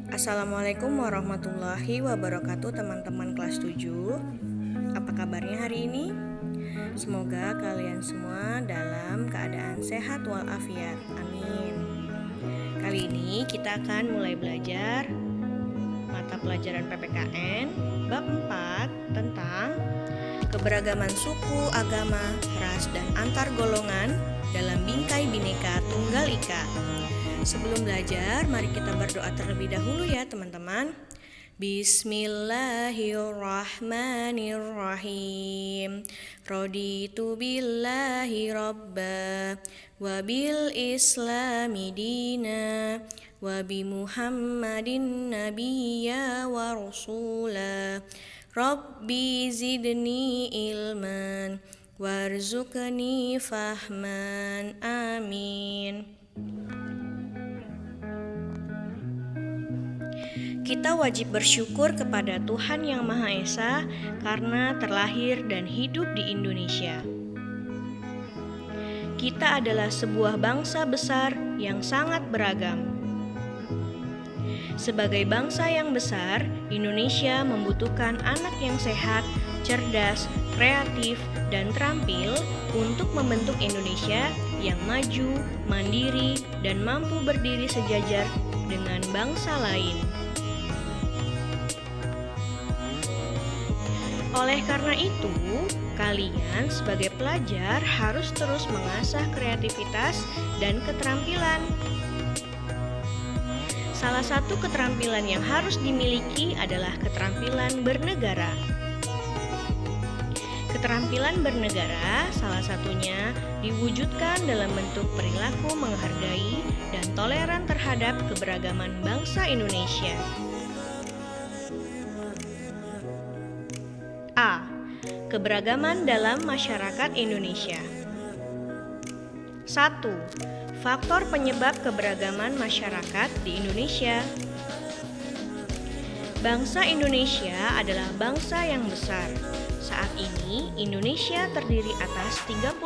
Assalamualaikum warahmatullahi wabarakatuh teman-teman kelas 7. Apa kabarnya hari ini? Semoga kalian semua dalam keadaan sehat walafiat. Amin. Kali ini kita akan mulai belajar mata pelajaran PPKN bab 4 tentang keberagaman suku, agama, ras, dan antar golongan dalam bingkai Bhinneka Tunggal Ika. Sebelum belajar, mari kita berdoa terlebih dahulu ya teman-teman. Bismillahirrahmanirrahim. Raditu billahi robba wa bil islami dina wa bi Muhammadin nabiyya wa rasula. Rabbi zidni ilman warzuqni fahman. Amin. Kita wajib bersyukur kepada Tuhan Yang Maha Esa karena terlahir dan hidup di Indonesia. Kita adalah sebuah bangsa besar yang sangat beragam. Sebagai bangsa yang besar, Indonesia membutuhkan anak yang sehat, cerdas, kreatif, dan terampil untuk membentuk Indonesia yang maju, mandiri, dan mampu berdiri sejajar dengan bangsa lain. Oleh karena itu, kalian sebagai pelajar harus terus mengasah kreativitas dan keterampilan. Salah satu keterampilan yang harus dimiliki adalah keterampilan bernegara. Keterampilan bernegara salah satunya diwujudkan dalam bentuk perilaku menghargai dan toleran terhadap keberagaman bangsa Indonesia. A. Keberagaman dalam masyarakat Indonesia. 1. Faktor penyebab keberagaman masyarakat di Indonesia. Bangsa Indonesia adalah bangsa yang besar. Saat ini, Indonesia terdiri atas 34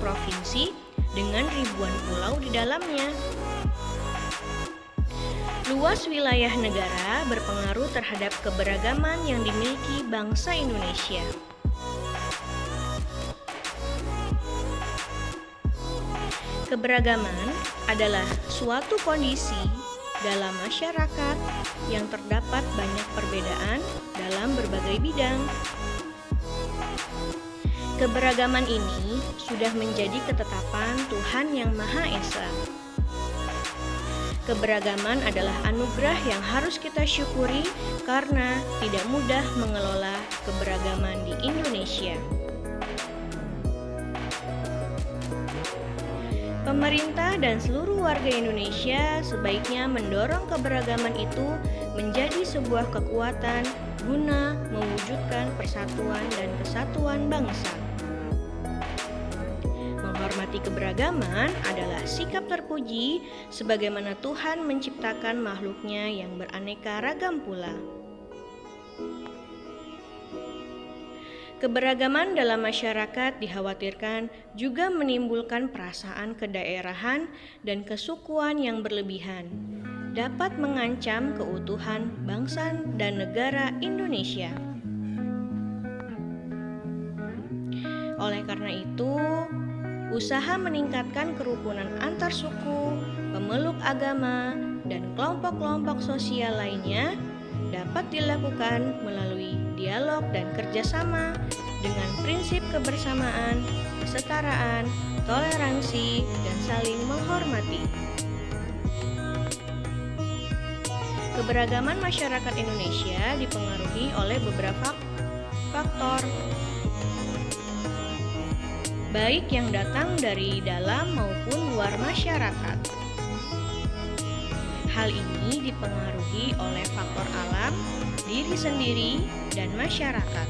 provinsi dengan ribuan pulau di dalamnya. Luas wilayah negara berpengaruh terhadap keberagaman yang dimiliki bangsa Indonesia. Keberagaman adalah suatu kondisi dalam masyarakat yang terdapat banyak perbedaan dalam berbagai bidang. Keberagaman ini sudah menjadi ketetapan Tuhan Yang Maha Esa. Keberagaman adalah anugerah yang harus kita syukuri karena tidak mudah mengelola keberagaman di Indonesia. Pemerintah dan seluruh warga Indonesia sebaiknya mendorong keberagaman itu menjadi sebuah kekuatan guna mewujudkan persatuan dan kesatuan bangsa. Menghormati keberagaman adalah sikap terpuji sebagaimana Tuhan menciptakan makhluknya yang beraneka ragam pula. Keberagaman dalam masyarakat dikhawatirkan juga menimbulkan perasaan kedaerahan dan kesukuan yang berlebihan, dapat mengancam keutuhan bangsa dan negara Indonesia. Oleh karena itu, usaha meningkatkan kerukunan antar suku, pemeluk agama, dan kelompok-kelompok sosial lainnya dapat dilakukan melalui dialog dan kerjasama dengan prinsip kebersamaan, kesetaraan, toleransi, dan saling menghormati. Keberagaman masyarakat Indonesia dipengaruhi oleh beberapa faktor, baik yang datang dari dalam maupun luar masyarakat. Hal ini dipengaruhi oleh faktor alam, diri sendiri, dan masyarakat.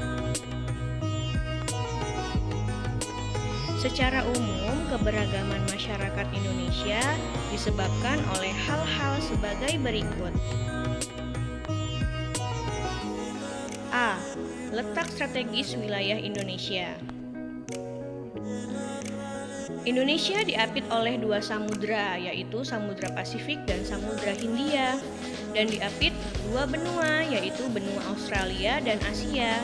Secara umum, keberagaman masyarakat Indonesia disebabkan oleh hal-hal sebagai berikut. A. Letak strategis wilayah Indonesia. Indonesia diapit oleh dua samudra, yaitu Samudra Pasifik dan Samudra Hindia. dan diapit dua benua, yaitu benua Australia dan Asia.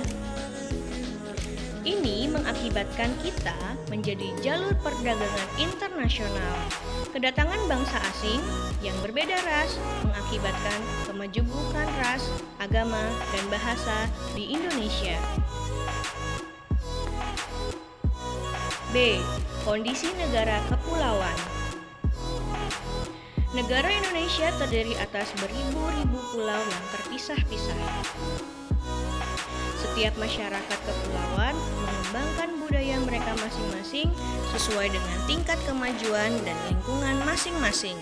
Ini mengakibatkan kita menjadi jalur perdagangan internasional. Kedatangan bangsa asing yang berbeda ras mengakibatkan kemajemukan ras, agama, dan bahasa di Indonesia. B. Kondisi negara kepulauan. Negara Indonesia terdiri atas beribu-ribu pulau yang terpisah-pisah. Setiap masyarakat kepulauan mengembangkan budaya mereka masing-masing sesuai dengan tingkat kemajuan dan lingkungan masing-masing.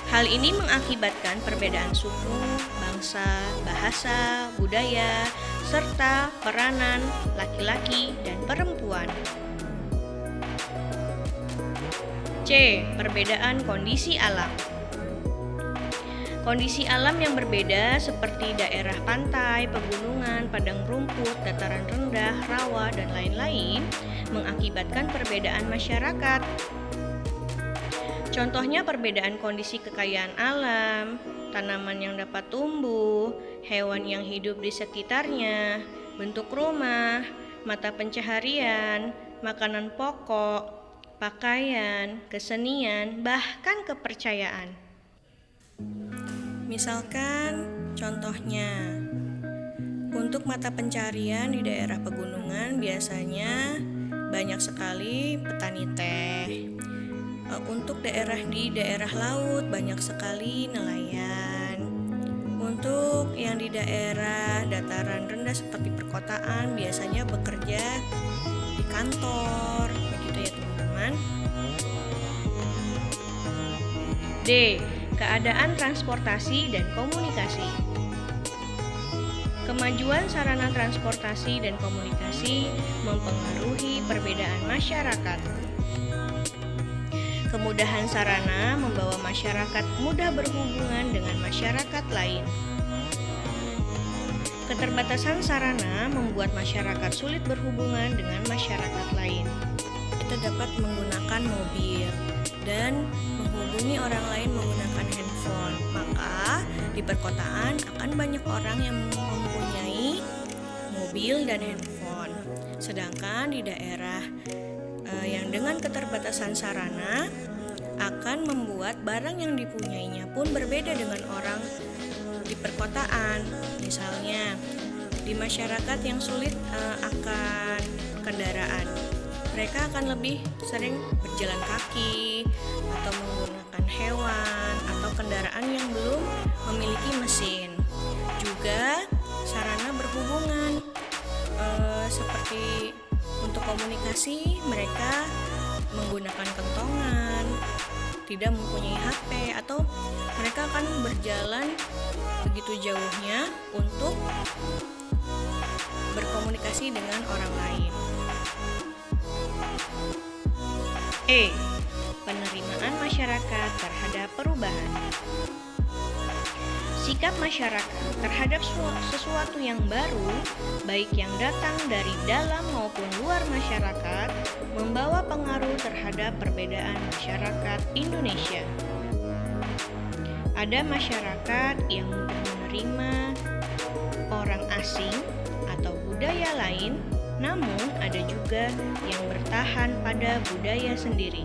Hal ini mengakibatkan perbedaan suku, bangsa, bahasa, budaya, serta peranan laki-laki dan perempuan. C. Perbedaan kondisi alam. Kondisi alam yang berbeda seperti daerah pantai, pegunungan, padang rumput, dataran rendah, rawa, dan lain-lain mengakibatkan perbedaan masyarakat. Contohnya perbedaan kondisi kekayaan alam, tanaman yang dapat tumbuh, hewan yang hidup di sekitarnya, bentuk rumah, mata pencaharian, makanan pokok, pakaian, kesenian, bahkan kepercayaan. Misalkan contohnya, untuk mata pencarian di daerah pegunungan biasanya banyak sekali petani teh. Untuk di daerah laut banyak sekali nelayan. Untuk yang di daerah dataran rendah seperti perkotaan biasanya bekerja di kantor, begitu ya teman-teman. D. Keadaan transportasi dan komunikasi. Kemajuan sarana transportasi dan komunikasi mempengaruhi perbedaan masyarakat. Kemudahan sarana membawa masyarakat mudah berhubungan dengan masyarakat lain. Keterbatasan sarana membuat masyarakat sulit berhubungan dengan masyarakat lain. Kita dapat menggunakan mobil dan menghubungi orang lain menggunakan handphone. Maka di perkotaan akan banyak orang yang mempunyai mobil dan handphone. Sedangkan di daerah yang dengan keterbatasan sarana akan membuat barang yang dipunyainya pun berbeda dengan orang di perkotaan. Misalnya di masyarakat yang sulit akan kendaraan, mereka akan lebih sering berjalan kaki atau menggunakan hewan atau kendaraan yang belum memiliki mesin. Juga sarana berhubungan seperti untuk komunikasi mereka menggunakan kentongan, tidak mempunyai HP, atau mereka akan berjalan begitu jauhnya untuk berkomunikasi dengan orang lain. E. Penerimaan masyarakat terhadap perubahan. Sikap masyarakat terhadap sesuatu yang baru, baik yang datang dari dalam maupun luar masyarakat, membawa pengaruh terhadap perbedaan masyarakat Indonesia. Ada masyarakat yang mudah menerima orang asing atau budaya lain, namun ada juga yang bertahan pada budaya sendiri.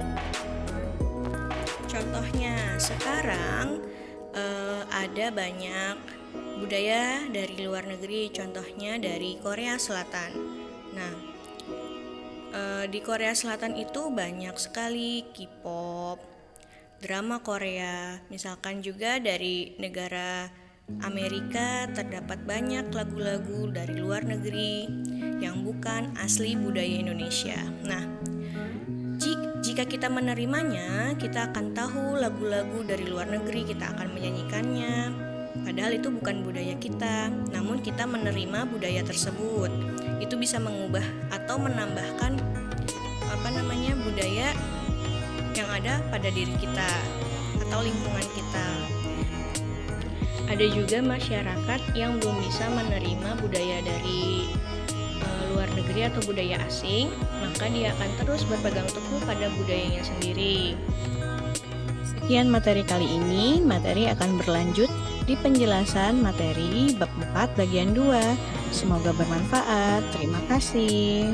Contohnya sekarang ada banyak budaya dari luar negeri, contohnya dari Korea Selatan. Nah, di Korea Selatan itu banyak sekali K-pop, drama Korea. Misalkan juga dari negara Amerika terdapat banyak lagu-lagu dari luar negeri yang bukan asli budaya Indonesia. Nah, jika kita menerimanya, kita akan tahu lagu-lagu dari luar negeri, kita akan menyanyikannya. Padahal itu bukan budaya kita, namun kita menerima budaya tersebut. Itu bisa mengubah atau menambahkan budaya yang ada pada diri kita atau lingkungan kita. Ada juga masyarakat yang belum bisa menerima budaya dari luar negeri atau budaya asing, maka dia akan terus berpegang teguh pada budayanya sendiri. sekian materi kali ini. Materi akan berlanjut di penjelasan materi bab 4 bagian 2. Semoga bermanfaat. Terima kasih.